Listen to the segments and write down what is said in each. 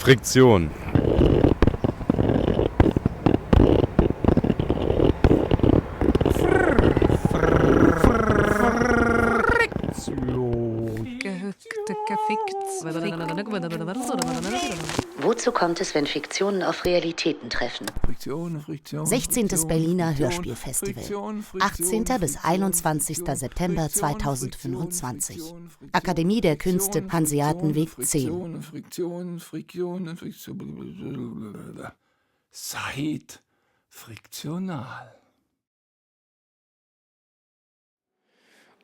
Friktion. Wozu kommt es, wenn Fiktionen auf Realitäten treffen? 16. Berliner Hörspielfestival. 18. bis 21. September 2025. Akademie der Künste, Hanseatenweg 10. Seid friktional.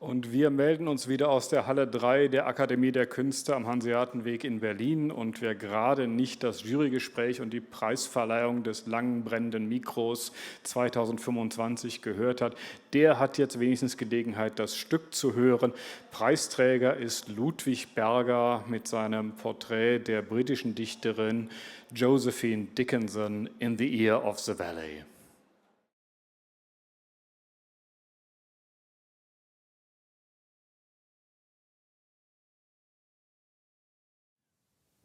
Und wir melden uns wieder aus der Halle 3 der Akademie der Künste am Hanseatenweg in Berlin. Und wer gerade nicht das Jurygespräch und die Preisverleihung des langen brennenden Mikros 2025 gehört hat, der hat jetzt wenigstens Gelegenheit, das Stück zu hören. Preisträger ist Ludwig Berger mit seinem Porträt der britischen Dichterin Josephine Dickinson in the Ear of the Valley.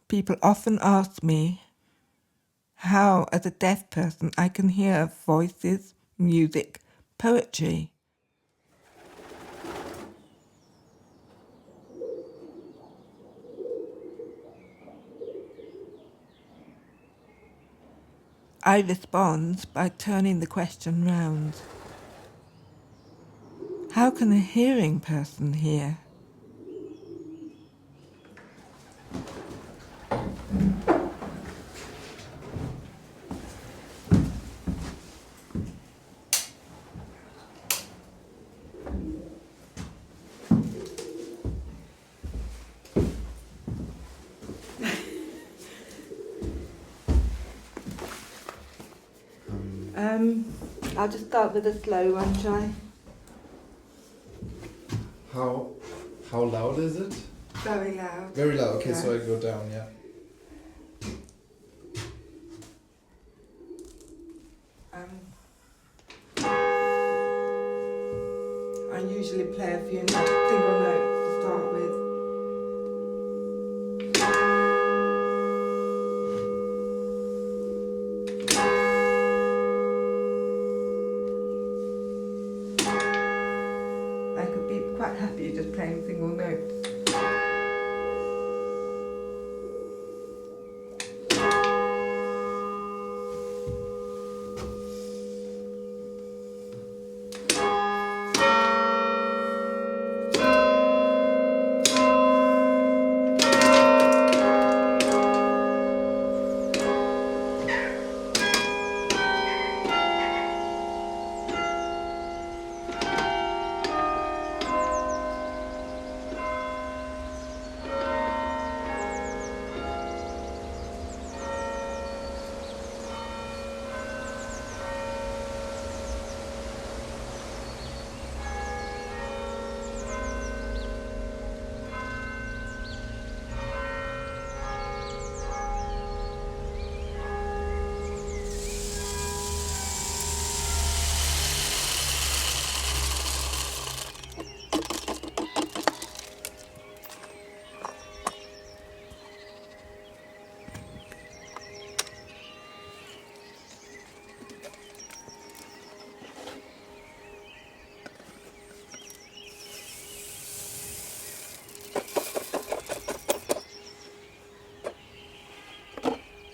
People often ask me how, as a deaf person, I can hear voices, music, poetry. I respond by turning the question round. How can a hearing person hear? I'll just start with a slow one, shall I? How loud is it? Very loud. Very loud. Okay, Yeah. so I go down. Yeah. I usually play a few single notes to start with. I could be quite happy just playing single notes.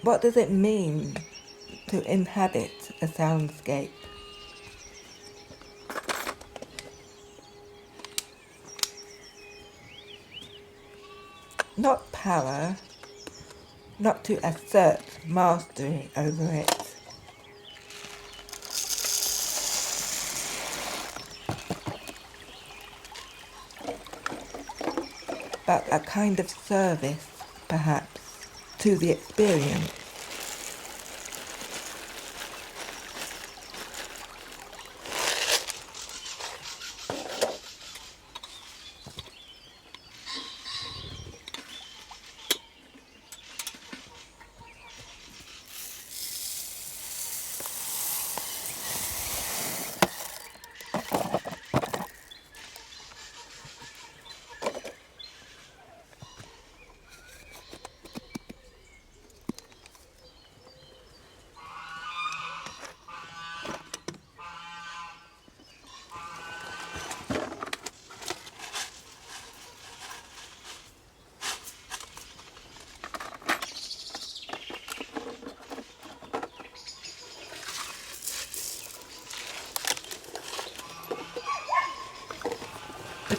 What does it mean to inhabit a soundscape? Not power, not to assert mastery over it. But a kind of service, perhaps, to the experience.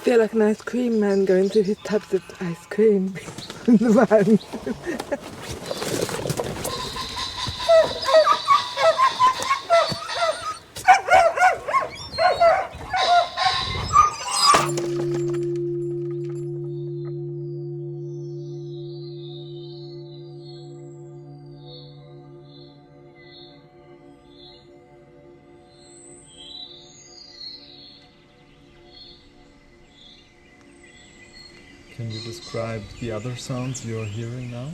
feel like an ice cream man going through his tubs of ice cream in the van. Can you describe the other sounds you're hearing now?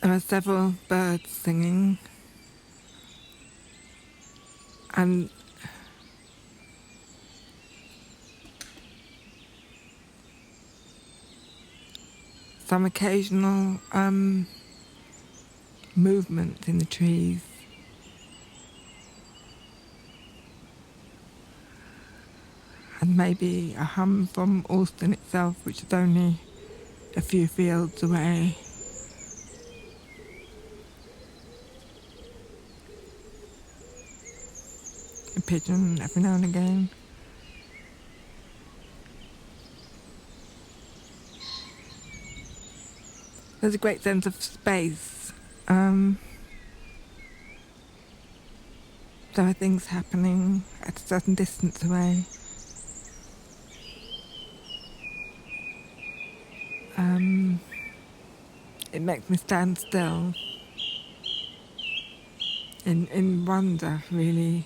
There are several birds singing, and some occasional movement in the trees. And maybe a hum from Alston itself, which is only a few fields away. A pigeon every now and again. There's a great sense of space. There are things happening at a certain distance away. It makes me stand still in wonder, really.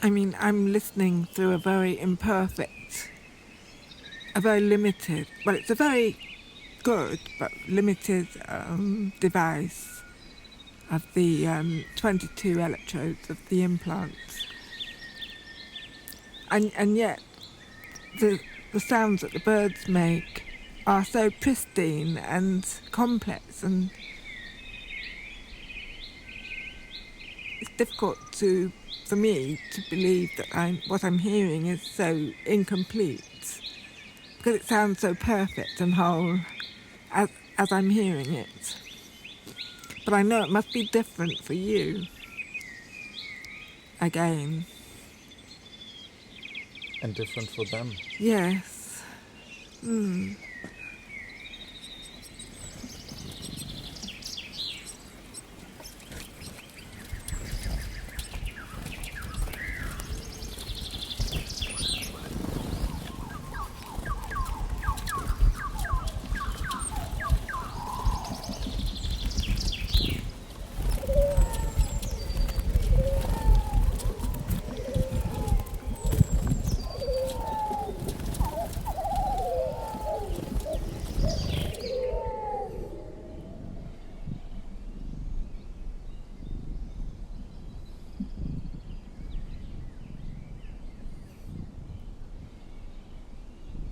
I mean, I'm listening through a very imperfect, a very limited, well, it's a very good but limited device of the 22 electrodes of the implants. And yet, the sounds that the birds make are so pristine and complex, and it's difficult for me to believe that what I'm hearing is so incomplete, because it sounds so perfect and whole as I'm hearing it. But I know it must be different for you. Again. And different for them. Yes.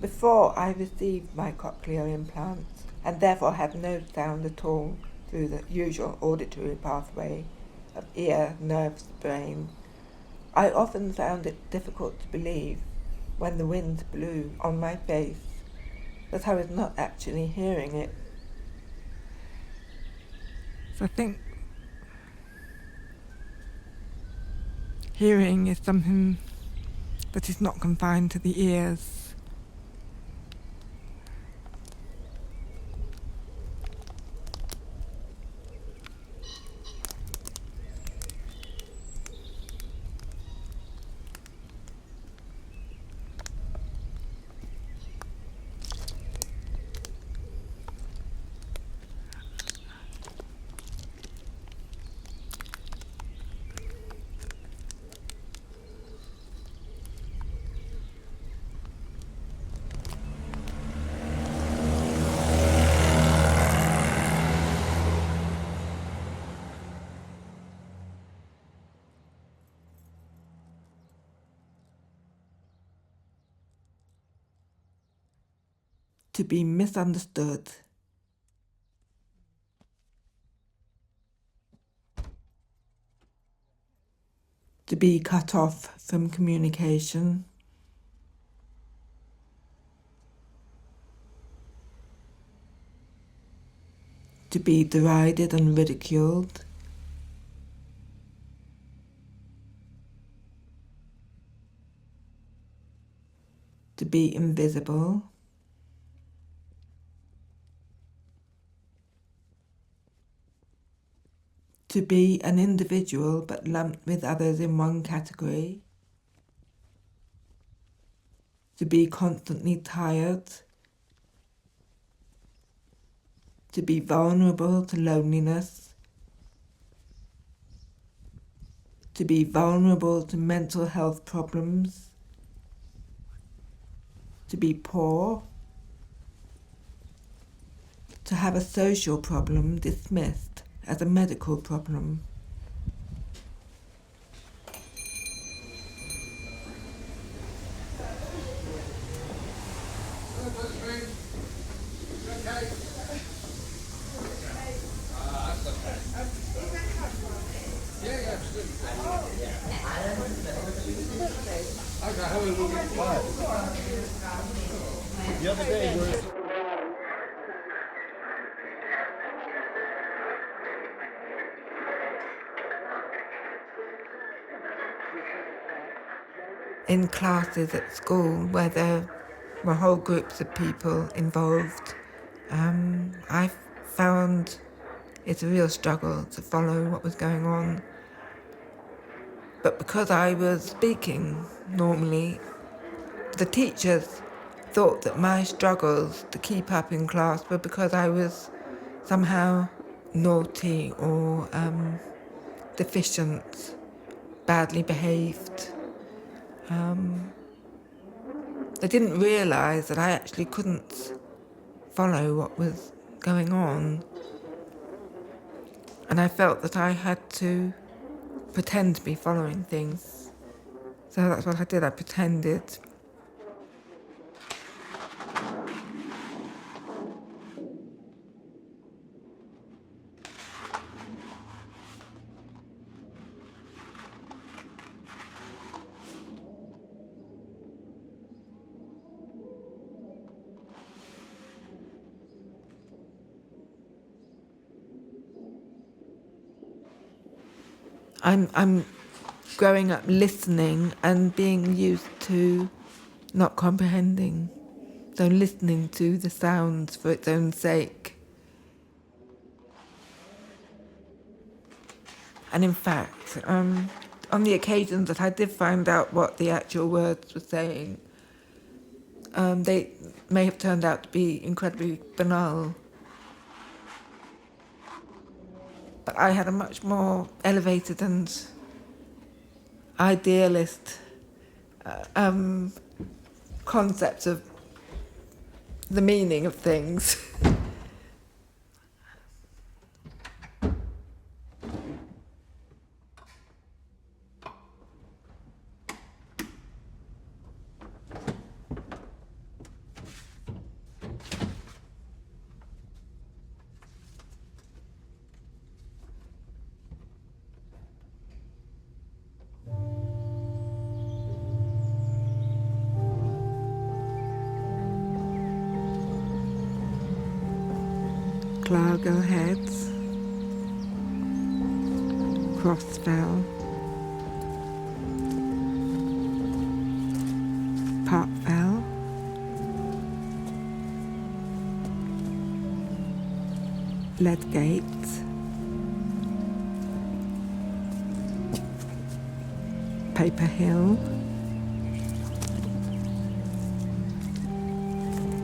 Before I received my cochlear implants, and therefore had no sound at all through the usual auditory pathway of ear, nerves, brain, I often found it difficult to believe, when the wind blew on my face, that I was not actually hearing it. So I think hearing is something that is not confined to the ears. To be misunderstood. To be cut off from communication. to be derided and ridiculed, to be invisible, to be an individual but lumped with others in one category, to be constantly tired, to be vulnerable to loneliness, to be vulnerable to mental health problems, to be poor, to have a social problem dismissed as a medical problem. In classes at school where there were whole groups of people involved, I found it's a real struggle to follow what was going on. But because I was speaking normally, the teachers thought that my struggles to keep up in class were because I was somehow naughty or deficient, badly behaved. They didn't realise that I actually couldn't follow what was going on. And I felt that I had to pretend to be following things. So that's what I did, I pretended. I'm growing up listening and being used to not comprehending, so listening to the sounds for its own sake. And in fact, on the occasions that I did find out what the actual words were saying, they may have turned out to be incredibly banal. But I had a much more elevated and idealist concept of the meaning of things. Clargo Heads, Crossfell, Parkfell, Ledgate, Paper Hill,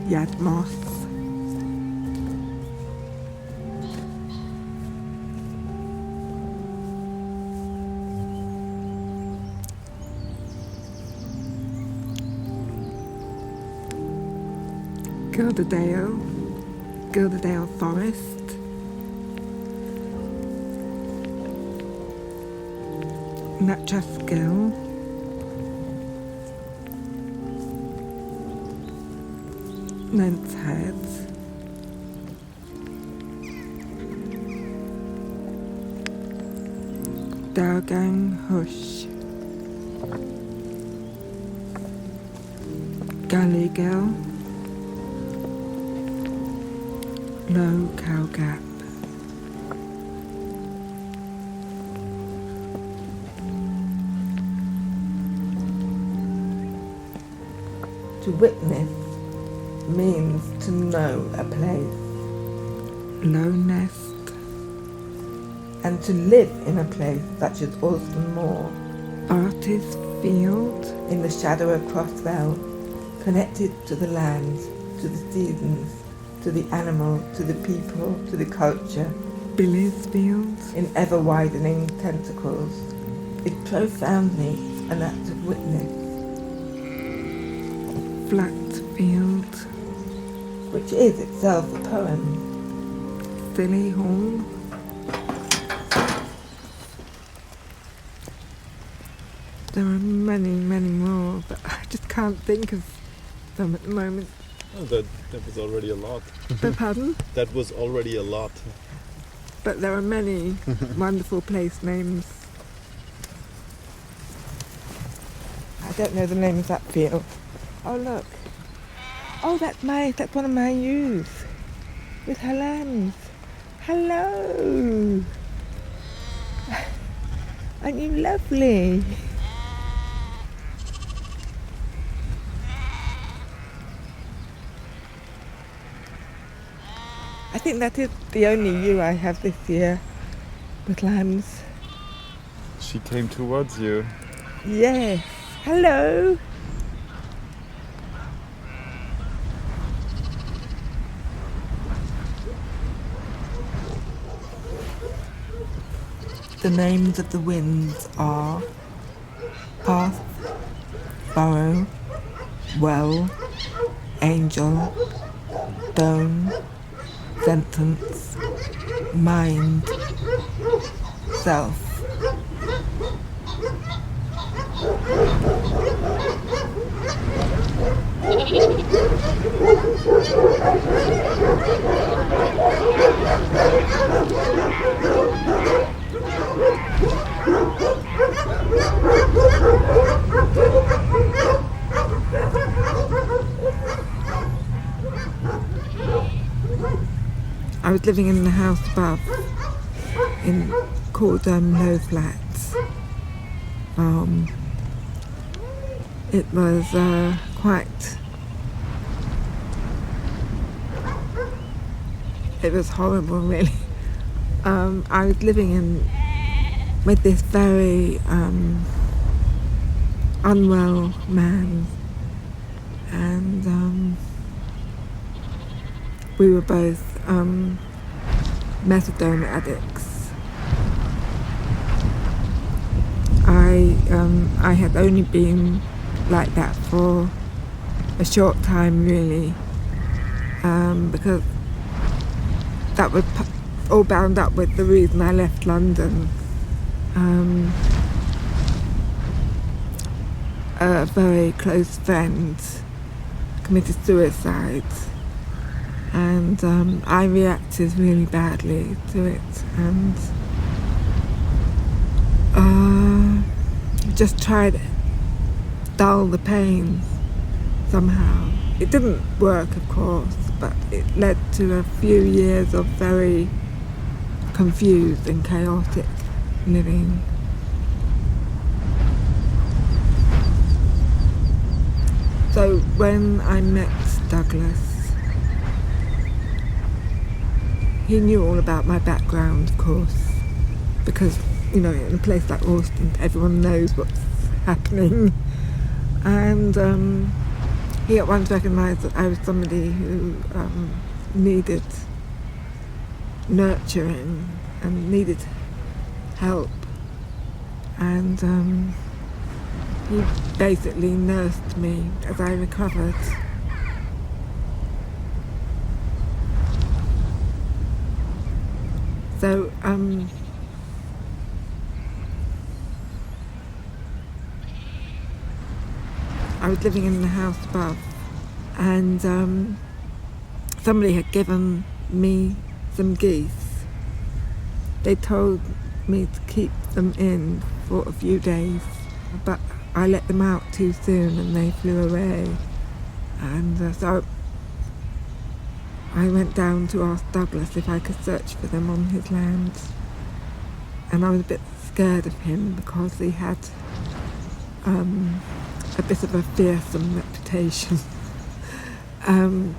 Yadmoth, Gilderdale Forest, Natchaskill, Lent's Heads, Dargang Hush, Gallygell, Low Cow Gap. To witness means to know a place, low nest, and to live in a place such as Alston Moor, artist field, in the shadow of Crossfell, connected to the land, to the seasons, to the animal, to the people, to the culture, Billy's field, in ever-widening tentacles, is profoundly an act of witness. Flat field, which is itself a poem. Silly Hall. There are many, many more, but I just can't think of them at the moment. Oh, that was already a lot. Pardon? That was already a lot. But there are many wonderful place names. I don't know the name of that field. Oh look. Oh, that's one of my ewes with her lambs. Hello. Aren't you lovely? I think that is the only ewe I have this year with lambs. She came towards you. Yes. Hello. The names of the winds are path, furrow, well, angel, stone, sentence, mind, self. I was living in the house above, called Low Flats. It was it was horrible, really. I was living with this very unwell man, and we were both methadone addicts. I had only been like that for a short time, really, because that was all bound up with the reason I left London. A very close friend committed suicide, and I reacted really badly to it, and just tried to dull the pain somehow. It didn't work, of course, but it led to a few years of very confused and chaotic living. So when I met Douglas, he knew all about my background, of course, because, in a place like Alston, everyone knows what's happening. And he at once recognised that I was somebody who needed nurturing and needed help. And he basically nursed me as I recovered. So I was living in the house above, and somebody had given me some geese. They told me to keep them in for a few days, but I let them out too soon and they flew away. And so I went down to ask Douglas if I could search for them on his land. And I was a bit scared of him because he had a bit of a fearsome reputation. So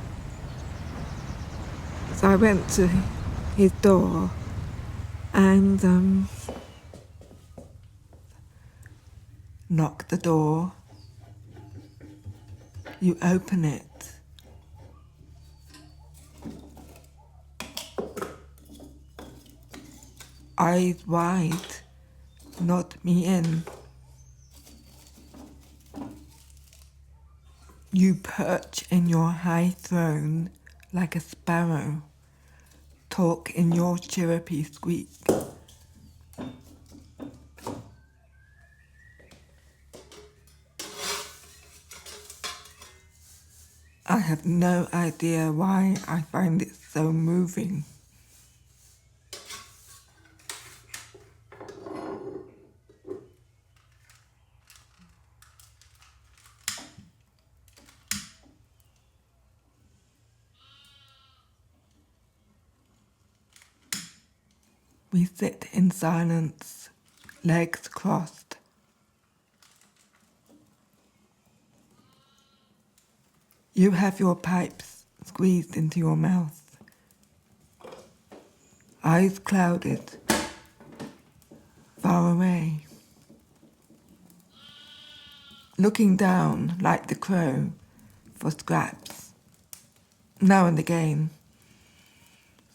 I went to his door and knocked the door. You open it. Eyes wide, nod me in. You perch in your high throne like a sparrow, talk in your chirrupy squeak. I have no idea why I find it so moving. We sit in silence, legs crossed. You have your pipes squeezed into your mouth, eyes clouded, far away. Looking down like the crow for scraps, now and again,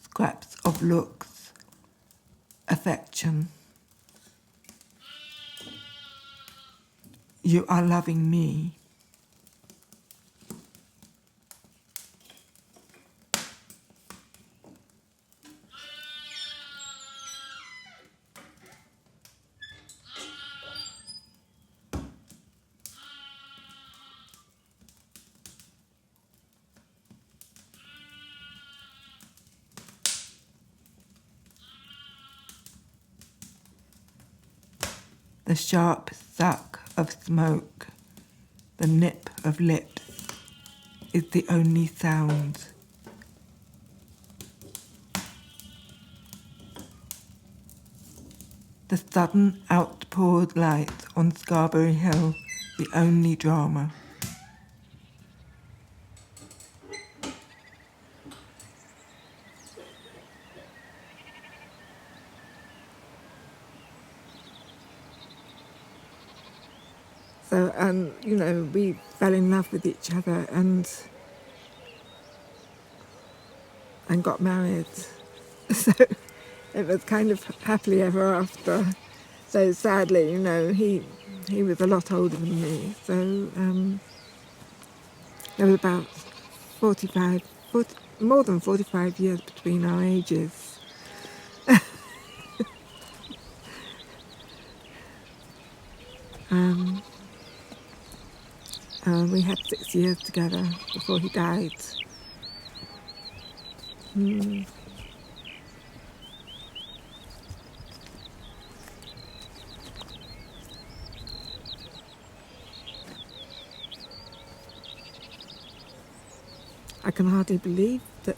scraps of looks, affection. You are loving me. The sharp suck of smoke, the nip of lips, is the only sound. The sudden outpoured light on Scarborough Hill, the only drama. So, we fell in love with each other and got married. So it was kind of happily ever after. So sadly, he was a lot older than me. So there was about more than 45 years between our ages. We had 6 years together before he died. I can hardly believe that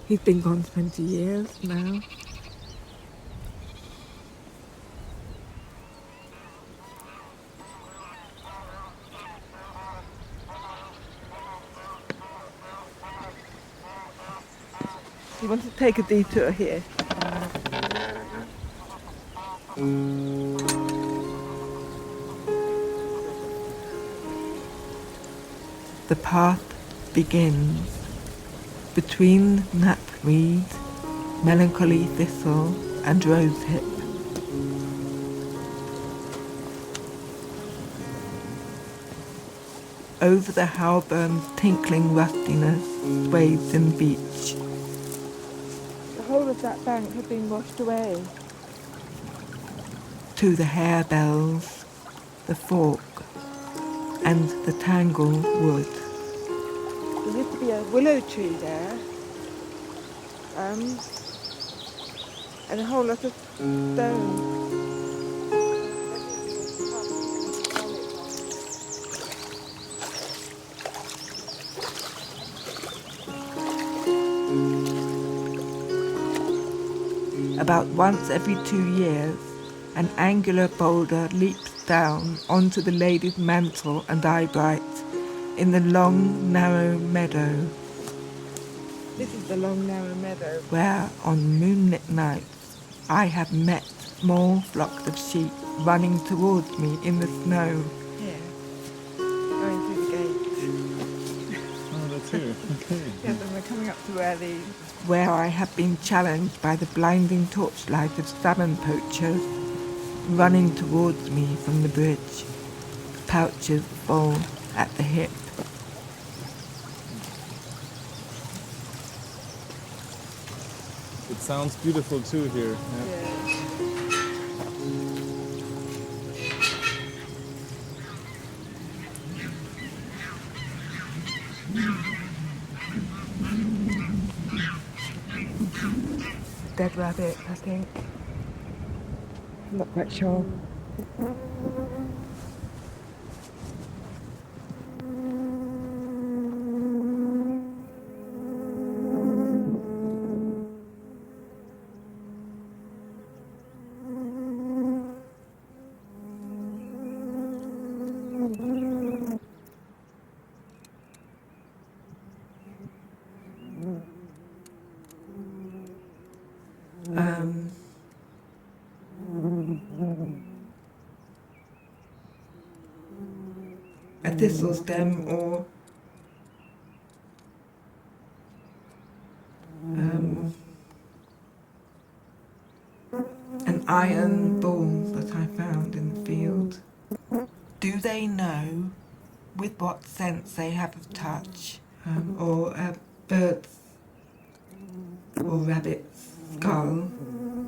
he's been gone 20 years now. You want to take a detour here? The path begins between knapweed, melancholy thistle and rosehip. Over the Halburn's tinkling rustiness swathes in beach. The whole of that bank had been washed away. To the harebells, the fork and the tangle wood. There used to be a willow tree there, and a whole lot of stones. About once every 2 years, an angular boulder leaps down onto the lady's mantle and eyebright in the long, narrow meadow. This is the long, narrow meadow where, on moonlit nights, I have met small flocks of sheep running towards me in the snow. Here, going through the gate. Oh, that's here. Okay. Yes, and we're coming up to where I have been challenged by the blinding torchlight of salmon poachers running towards me from the bridge, pouches full at the hip. It sounds beautiful too here. Yeah. Dead rabbit, I think. I'm not quite sure. A thistle stem or an iron ball that I found in the field. Do they know with what sense they have of touch, or a bird's or rabbit's skull?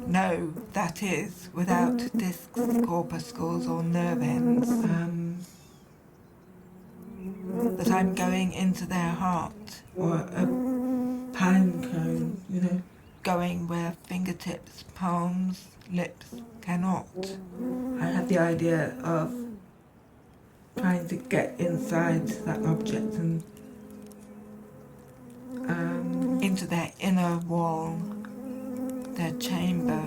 No, that is, without discs, corpuscles or nerve ends. That I'm going into their heart, or a pine cone, you know, going where fingertips, palms, lips cannot. I had the idea of trying to get inside that object and into their inner wall, their chamber,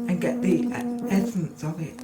and get the essence of it.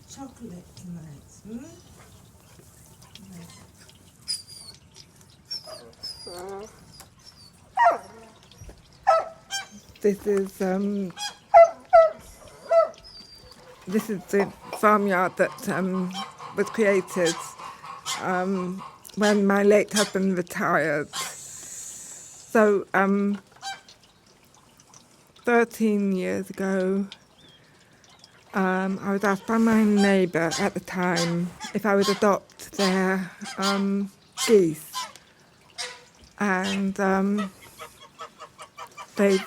Chocolate tonight, This is the farmyard that was created when my late husband retired. So 13 years ago, I was asked by my neighbour at the time if I would adopt their geese, and they've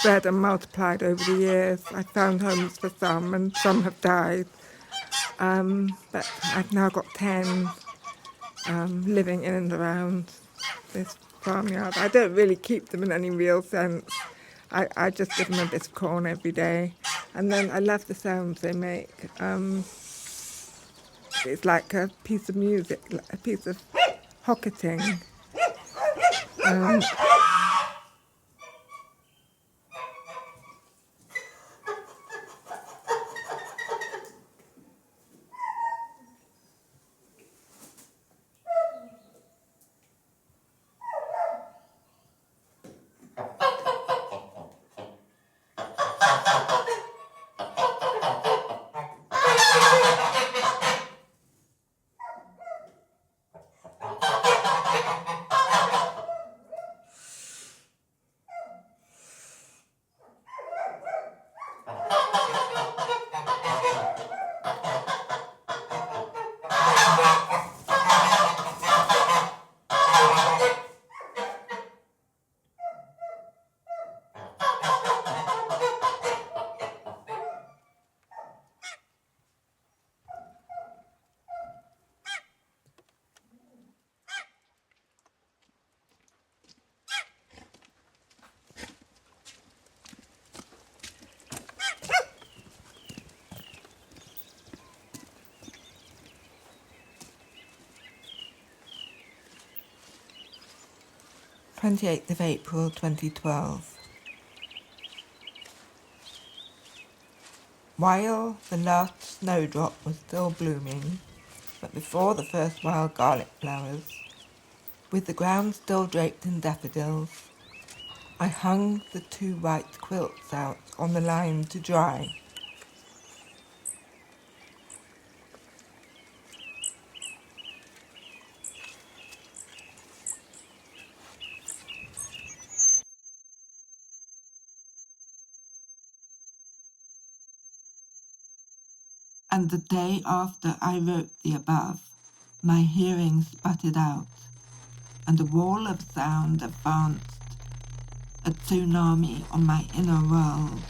bred and multiplied over the years. I found homes for some, and some have died, but I've now got 10 living in and around this farmyard. I don't really keep them in any real sense. I just give them a bit of corn every day. And then I love the sounds they make. It's like a piece of music, a piece of hocketing. 28th of April 2012. While the last snowdrop was still blooming, but before the first wild garlic flowers, with the ground still draped in daffodils, I hung the 2 white quilts out on the line to dry. And the day after I wrote the above, my hearing sputtered out, and a wall of sound advanced, a tsunami on my inner world.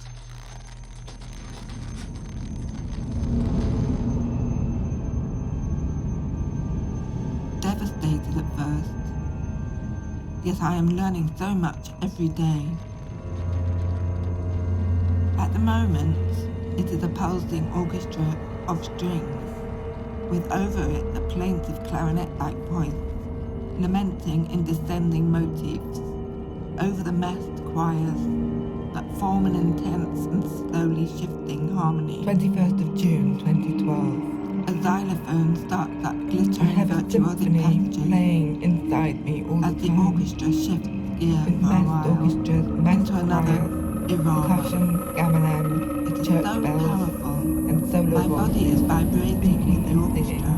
Devastated at first, yet I am learning so much every day. At the moment, it is a pulsing orchestra of strings, with over it a plaintive clarinet-like voice, lamenting in descending motifs over the massed choirs that form an intense and slowly shifting harmony. 21st of June 2012. A xylophone starts up glittering virtuosic passages playing inside me all as the orchestra shifts gear for a while into another percussion, gamelan, it is church so bells, powerful, and solo my body is vibrating with the orchestra,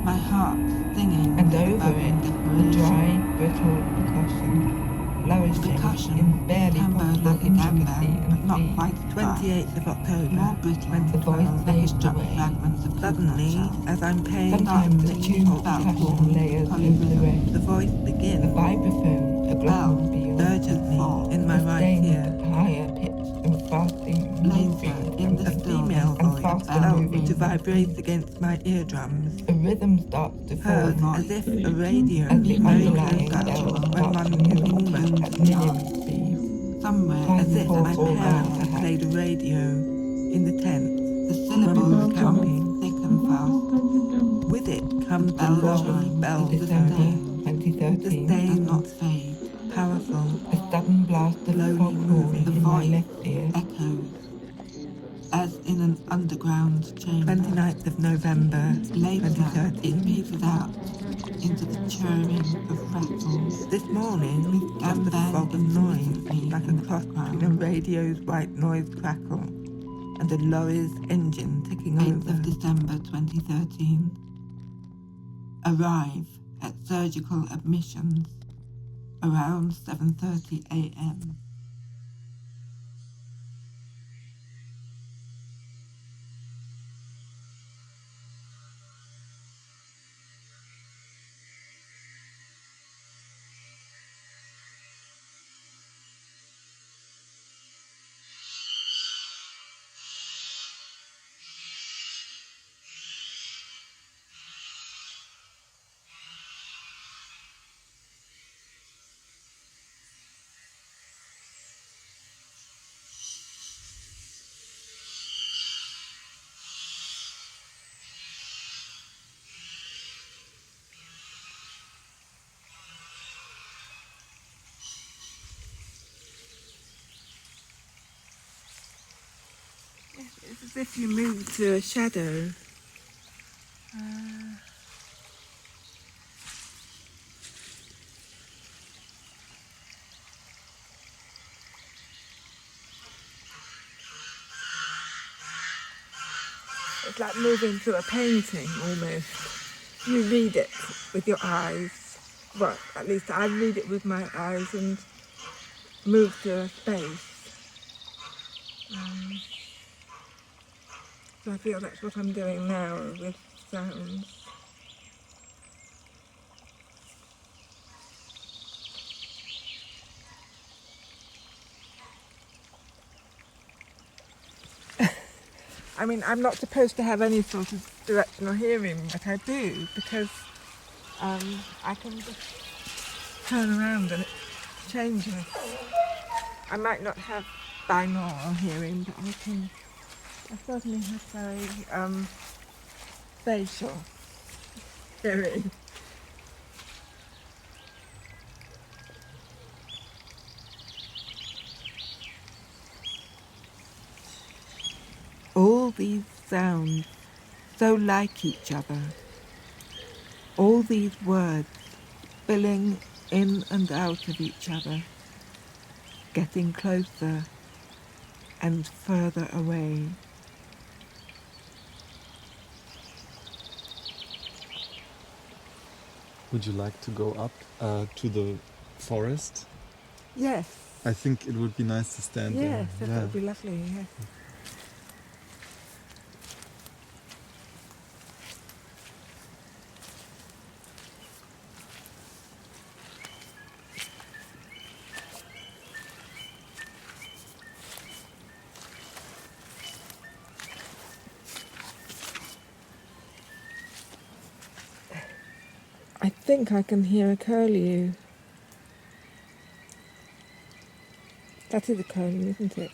my heart singing, and over it, the dry, brittle percussion, flourishing in barely possible like intricacy and not quite 28th of October, more brittle, when the voice fades away. Suddenly, as I'm paying time to tune percussion layers over the rest, the voice begins. The vibraphone, a global beyond, urges me in my right ear. Higher pitched and fasting, moving, in the female voice, felt to vibrate against my eardrums. A rhythm starts to form as if a radio, as the underlying bell when one is almost at minimum speed. Somewhere, as if my parents had played a radio in the tent. The syllables coming thick and fast. With it comes the long bell of the day. 2013 the stain does not fade. Powerful, a sudden blast of slowly moving in my left ear echoes, as in an underground chamber. 29th of November, later 2013, it petered out into the churring of rattles. This morning, just the fog of noise, like a cross between a radio's white noise crackle and a lorry's engine ticking over. 8th of December 2013. Arrive at surgical admissions around 7:30 a.m. It's as if you move through a shadow. It's like moving through a painting almost. You read it with your eyes. Well, at least I read it with my eyes and move through a space. So I feel that's what I'm doing now with sounds. I mean, I'm not supposed to have any sort of directional hearing, but I do, because I can just turn around and it changes. I might not have binaural hearing, but I certainly have very spatial hearing. these sounds so like each other, all these words spilling in and out of each other, getting closer and further away. Would you like to go up to the forest? Yes. I think it would be nice to stand there. Yes, that would be lovely, yes. I think I can hear a curlew. That is a curlew, isn't it?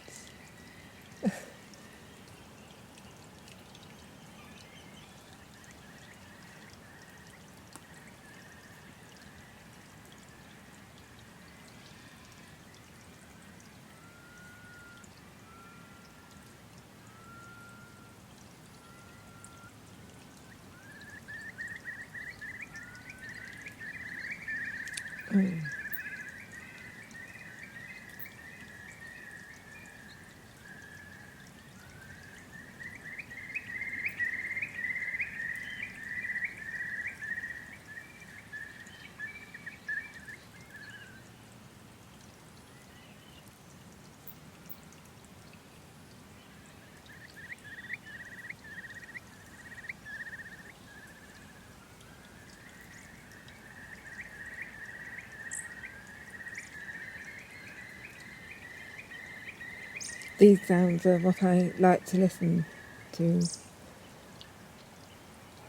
These sounds are what I like to listen to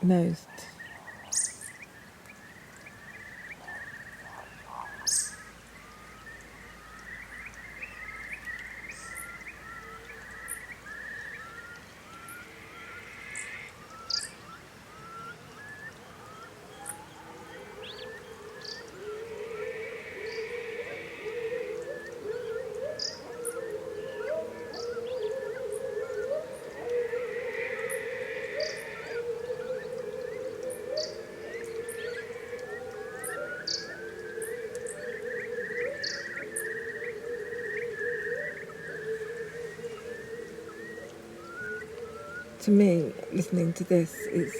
most. To me, listening to this is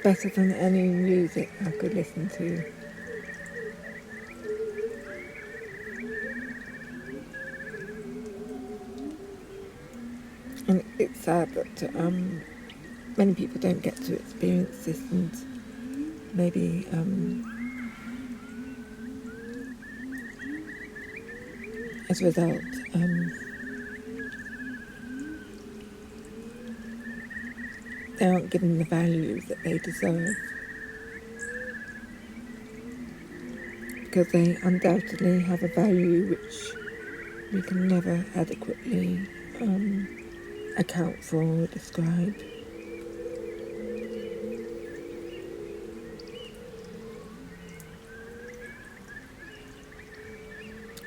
better than any music I could listen to. And it's sad that many people don't get to experience this, and maybe as a result, they aren't given the value that they deserve, because they undoubtedly have a value which we can never adequately account for or describe.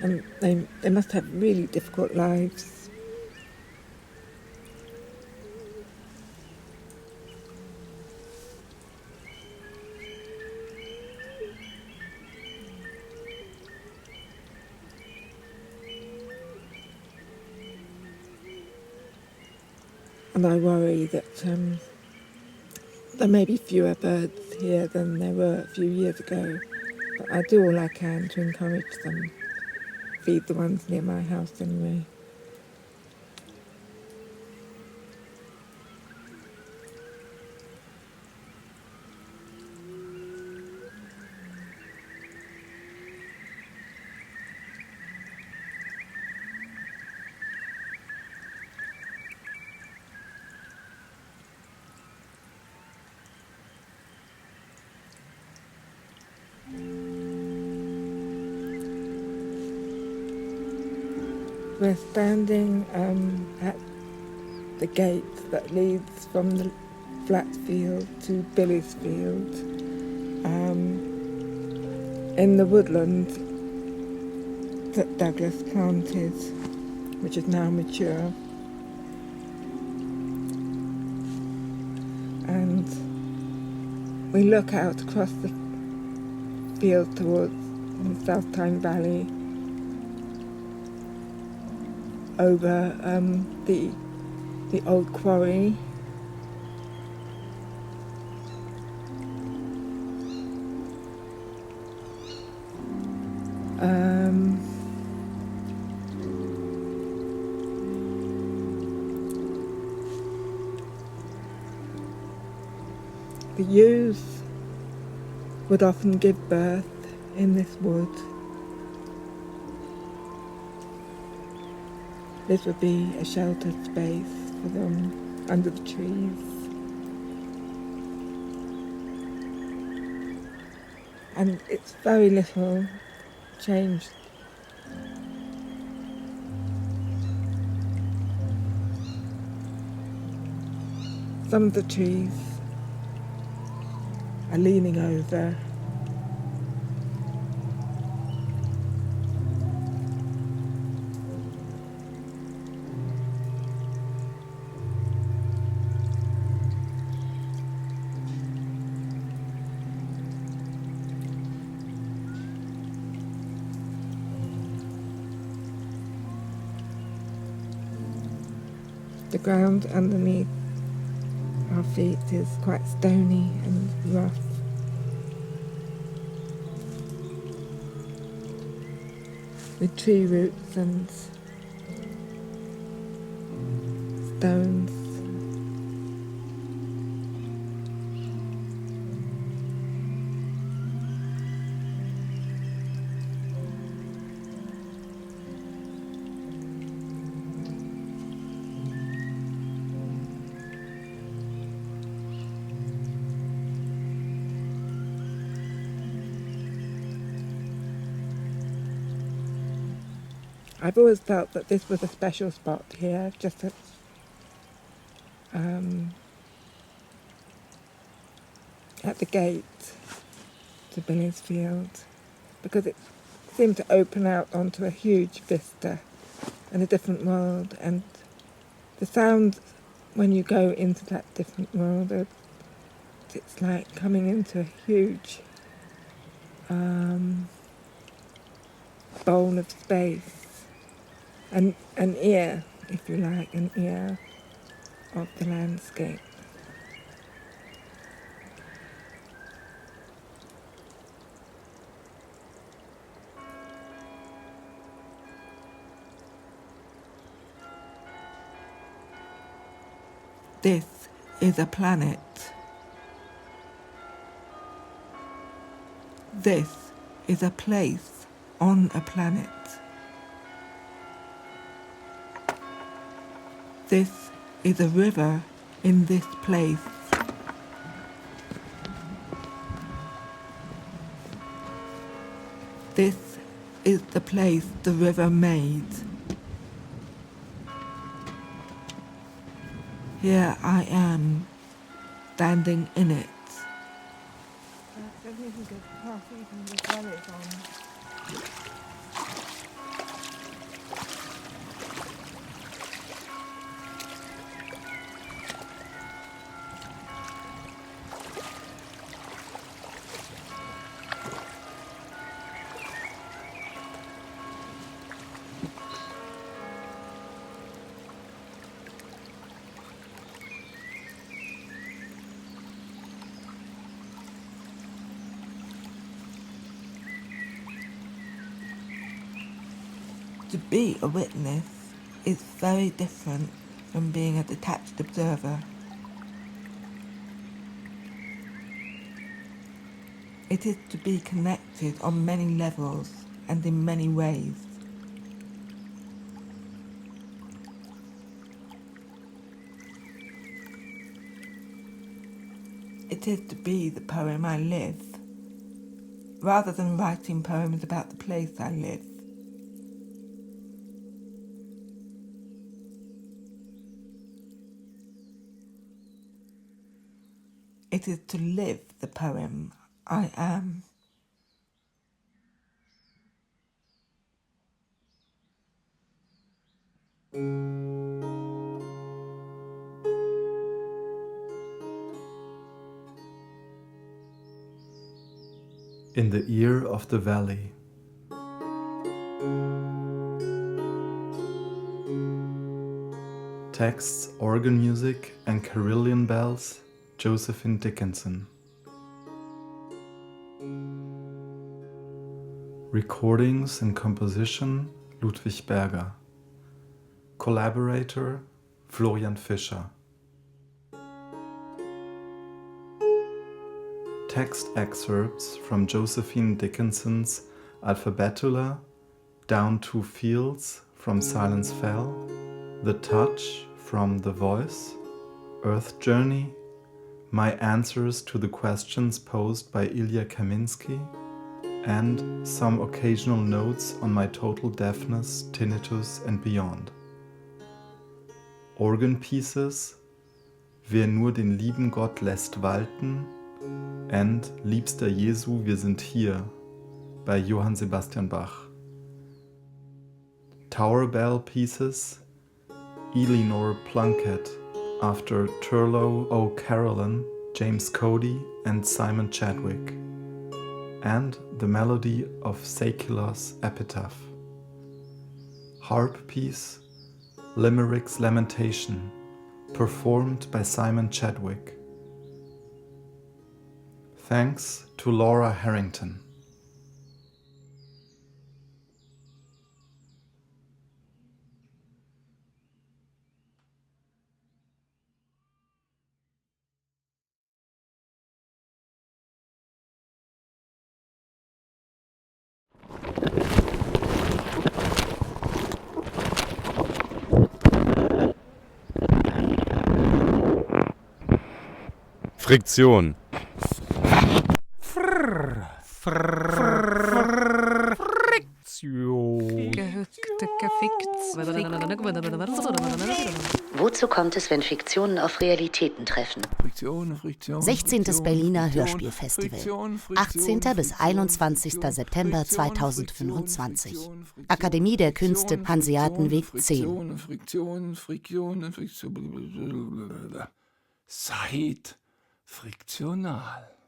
And they must have really difficult lives. And I worry that there may be fewer birds here than there were a few years ago, but I do all I can to encourage them, feed the ones near my house anyway. We're standing at the gate that leads from the flat field to Billy's field, in the woodland that Douglas planted, which is now mature. we look out across the field towards the South Tyne Valley, over the old quarry. The ewes would often give birth in this wood. This would be a sheltered space for them under the trees. And it's very little changed. Some of the trees are leaning over. The ground underneath our feet is quite stony and rough. With tree roots and stones. I've always felt that this was a special spot here, just at the gate to Billy's Field, because it seemed to open out onto a huge vista and a different world, and the sound when you go into that different world, it's like coming into a huge bowl of space. An ear, if you like, an ear of the landscape. This is a planet. This is a place on a planet. This is a river in this place. This is the place the river made. Here I am, standing in it. To be a witness is very different from being a detached observer. It is to be connected on many levels and in many ways. It is to be the poem I live, rather than writing poems about the place I live. It is to live the poem I am. In the ear of the valley. Texts, organ music and carillon bells, Josephine Dickinson. Recordings and composition, Ludwig Berger. Collaborator, Florian Fischer. Text excerpts from Josephine Dickinson's Alphabetula, Down Two Fields from Silence Fell, The Touch from The Voice, Earth Journey, My Answers to the Questions Posed by Ilya Kaminsky, and some occasional notes on my total deafness, tinnitus and beyond. Organ pieces, Wer nur den lieben Gott lässt walten, and Liebster Jesu, wir sind hier, by Johann Sebastian Bach. Tower bell pieces, Elinor Plunkett, after Turlough O'Carolan, James Cody and Simon Chadwick, and the melody of Seikila's epitaph. Harp piece, Limerick's Lamentation, performed by Simon Chadwick. Thanks to Laura Harrington. Friktion. Wozu kommt es, wenn Fiktionen auf Realitäten treffen? 16. Berliner Hörspielfestival. 18. bis 21. September 2025. Akademie der Künste, Hanseatenweg 10. Seid friktional.